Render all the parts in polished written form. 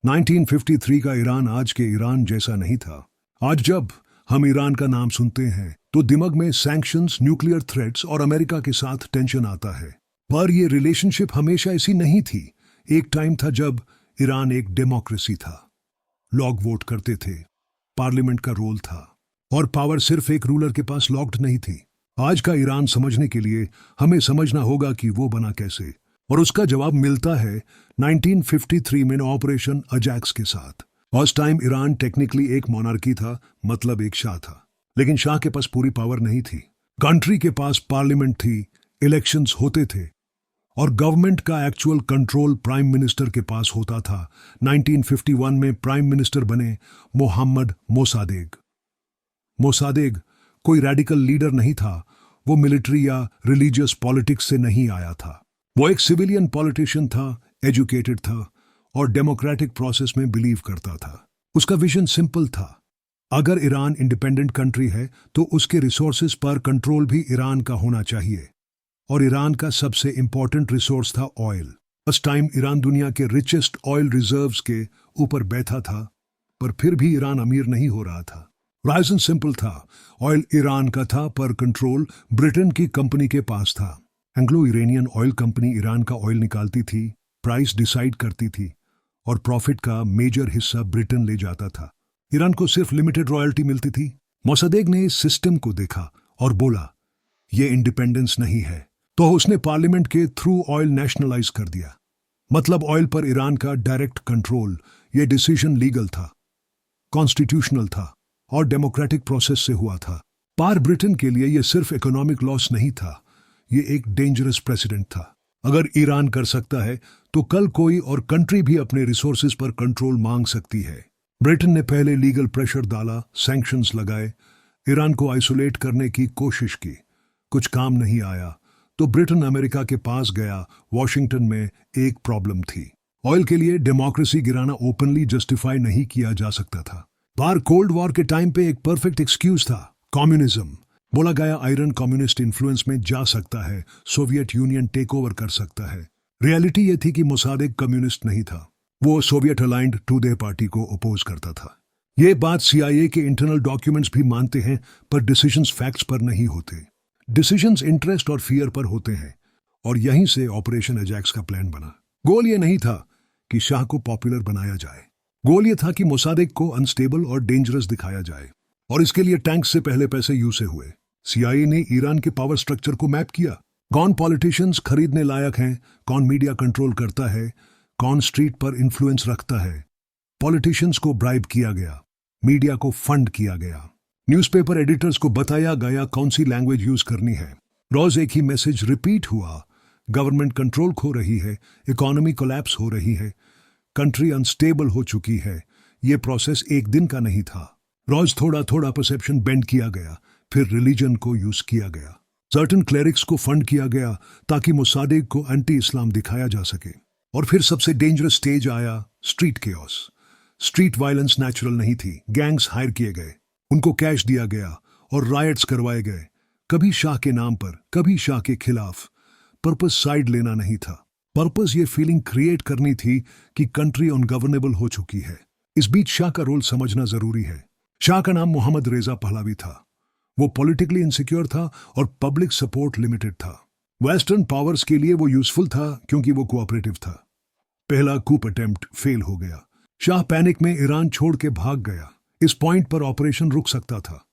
1953 का ईरान आज के ईरान जैसा नहीं था। आज जब हम ईरान का नाम सुनते हैं तो दिमाग में सैंक्शंस, न्यूक्लियर थ्रेट्स और अमेरिका के साथ टेंशन आता है। पर यह रिलेशनशिप हमेशा ऐसी नहीं थी। एक टाइम था जब ईरान एक डेमोक्रेसी था। लोग वोट करते थे, पार्लियामेंट का रोल था और पावर सिर्फ एक रूलर के पास लॉक्ड नहीं थी। आज का ईरान समझने के लिए हमें समझना होगा कि वो बना कैसे, और उसका जवाब मिलता है 1953 में ऑपरेशन अजैक्स के साथ। उस टाइम ईरान टेक्निकली एक मोनार्की था, मतलब एक शाह था, लेकिन शाह के पास पूरी पावर नहीं थी। कंट्री के पास पार्लियामेंट थी, इलेक्शंस होते थे और गवर्नमेंट का एक्चुअल कंट्रोल प्राइम मिनिस्टर के पास होता था। 1951 में प्राइम मिनिस्टर बने मोहम्मद मोसादेग। मोसादेग कोई रेडिकल लीडर नहीं था, वो मिलिट्री या रिलीजियस पॉलिटिक्स से नहीं आया था। वो एक सिविलियन पॉलिटिशियन था, एजुकेटेड था और डेमोक्रेटिक प्रोसेस में बिलीव करता था। उसका विजन सिंपल था, अगर ईरान इंडिपेंडेंट कंट्री है तो उसके रिसोर्सेज पर कंट्रोल भी ईरान का होना चाहिए, और ईरान का सबसे इंपॉर्टेंट रिसोर्स था ऑयल। उस टाइम ईरान दुनिया के रिचेस्ट ऑयल रिजर्व्स के ऊपर बैठा था, पर फिर भी ईरान अमीर नहीं हो रहा था। रीजन सिंपल था, ऑयल ईरान का था पर कंट्रोल ब्रिटेन की कंपनी के पास था। Anglo Iranian oil company Iran का ऑयल निकालती थी, प्राइस डिसाइड करती थी और प्रॉफिट का मेजर हिस्सा ब्रिटेन ले जाता था। ईरान को सिर्फ लिमिटेड रॉयल्टी मिलती थी। मोसादेग ने इस सिस्टम को देखा और बोला, ये इंडिपेंडेंस नहीं है, तो उसने पार्लियामेंट के थ्रू ऑयल नेशनलाइज कर दिया। मतलब ऑयल पर ईरान का डायरेक्ट कंट्रोल। ये डिसीजन लीगल था, कॉन्स्टिट्यूशनल था और डेमोक्रेटिक प्रोसेस से हुआ था। पर ब्रिटेन के लिए यह सिर्फ इकोनॉमिक लॉस नहीं था, ये एक डेंजरस प्रेसिडेंट था। अगर ईरान कर सकता है तो कल कोई और कंट्री भी अपने रिसोर्सेज पर कंट्रोल मांग सकती है। ब्रिटेन ने पहले लीगल प्रेशर डाला, सैंक्शंस लगाए, ईरान को आइसोलेट करने की कोशिश की। कुछ काम नहीं आया तो ब्रिटेन अमेरिका के पास गया। वॉशिंगटन में एक प्रॉब्लम थी, ऑयल के लिए डेमोक्रेसी गिराना ओपनली जस्टिफाई नहीं किया जा सकता था। बार कोल्ड वॉर के टाइम पे एक परफेक्ट एक्सक्यूज था, कम्युनिज्म। बोला गया आयरन कम्युनिस्ट इन्फ्लुएंस में जा सकता है, सोवियत यूनियन टेक ओवर कर सकता है। रियलिटी ये थी कि मोसादेग कम्युनिस्ट नहीं था, वो सोवियत अलाइंड टूडे पार्टी को अपोज करता था। ये बात सीआईए के इंटरनल डॉक्यूमेंट्स भी मानते हैं, पर डिसीजंस फैक्ट्स पर नहीं होते। डिसीजंस इंटरेस्ट और फियर पर होते हैं, और यहीं से ऑपरेशन अजैक्स का प्लान बना। गोल ये नहीं था कि शाह को पॉपुलर बनाया जाए, गोल ये था कि मोसादेग को अनस्टेबल और डेंजरस दिखाया जाए, और इसके लिए टैंक्स से पहले पैसे यूं से हुए। सीआईए ने ईरान के पावर स्ट्रक्चर को मैप किया, कौन पॉलिटिशियंस खरीदने लायक हैं, कौन मीडिया कंट्रोल करता है, कौन स्ट्रीट पर इन्फ्लुएंस रखता है। पॉलिटिशियंस को ब्राइब किया गया, मीडिया को फंड किया गया, न्यूज़पेपर एडिटर्स को बताया गया कौन सी लैंग्वेज यूज करनी है। रोज एक ही मैसेज रिपीट हुआ, गवर्नमेंट कंट्रोल खो रही है, इकोनॉमी कोलैप्स हो रही है, कंट्री अनस्टेबल हो चुकी है। ये प्रोसेस एक दिन का नहीं था, रोज थोड़ा थोड़ा परसेप्शन बेंड किया गया, फिर रिलीजन को यूज किया गया, सर्टन क्लेरिक्स को फंड किया गया ताकि मोसादेग को एंटी इस्लाम दिखाया जा सके। और फिर सबसे डेंजरस स्टेज आया, street chaos. Street violence natural नहीं थी, गैंग्स हायर किए गए, उनको कैश दिया गया और रायट्स करवाए गए, कभी शाह के नाम पर, कभी शाह के खिलाफ। पर्पस साइड लेना नहीं था, पर्पस ये फीलिंग क्रिएट करनी थी कि कंट्री अनगवर्नेबल हो चुकी है। इस बीच शाह का रोल समझना जरूरी है। शाह का नाम मोहम्मद रेजा पहलवी था। वो पॉलिटिकली इनसिक्योर था और पब्लिक सपोर्ट लिमिटेड था। वेस्टर्न पावर्स के लिए वो यूजफुल था क्योंकि वो कोऑपरेटिव था। पहला कूप अटेम्प्ट फेल हो गया, शाह पैनिक में ईरान छोड़ के भाग गया। इस पॉइंट पर ऑपरेशन रुक सकता था,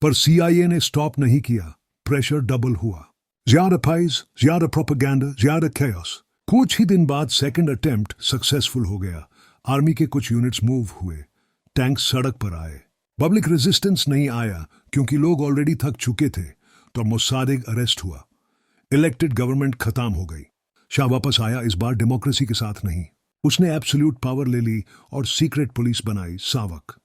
पर सीआईए ने स्टॉप नहीं किया, प्रेशर डबल हुआ। ज्यादा फाइज, ज्यादा प्रोपेगेंडा, ज्यादा कैओस। कुछ ही दिन बाद सेकंड अटेम्प्ट सक्सेसफुल हो गया। आर्मी के कुछ यूनिट्स मूव हुए, टैंक सड़क पर आए, पब्लिक रेजिस्टेंस नहीं आया क्योंकि लोग ऑलरेडी थक चुके थे, तो मोसादेग अरेस्ट हुआ। इलेक्टेड गवर्नमेंट खत्म हो गई। शाह वापस आया, इस बार डेमोक्रेसी के साथ नहीं। उसने एब्सोल्यूट पावर ले ली और सीक्रेट पुलिस बनाई, सावक।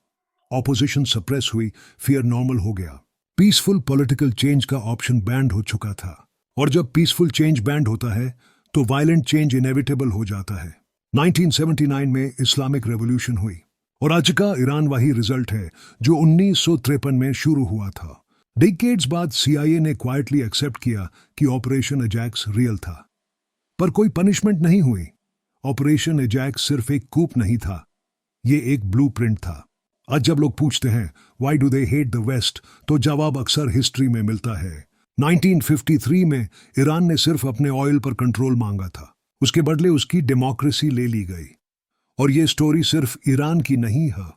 ऑपोजिशन सप्रेस हुई, फियर नॉर्मल हो गया। पीसफुल पॉलिटिकल चेंज का ऑप्शन बैंड हो चुका था, और जब पीसफुल चेंज बैंड होता है तो वायलेंट चेंज इनेविटेबल हो जाता है। 1979 में इस्लामिक रेवोल्यूशन हुई, और आज का ईरान वही रिजल्ट है जो 1953 में शुरू हुआ था। डिकेड्स बाद सीआईए ने क्वाइटली एक्सेप्ट किया कि ऑपरेशन अजैक्स रियल था, पर कोई पनिशमेंट नहीं हुई। ऑपरेशन अजैक्स सिर्फ एक कूप नहीं था, ये एक ब्लूप्रिंट था। आज जब लोग पूछते हैं why do they hate the West, तो जवाब अक्सर हिस्ट्री में मिलता है। 1953 में ईरान ने सिर्फ अपने ऑयल पर कंट्रोल मांगा था, उसके बदले उसकी डेमोक्रेसी ले ली गई। और ये स्टोरी सिर्फ ईरान की नहीं है,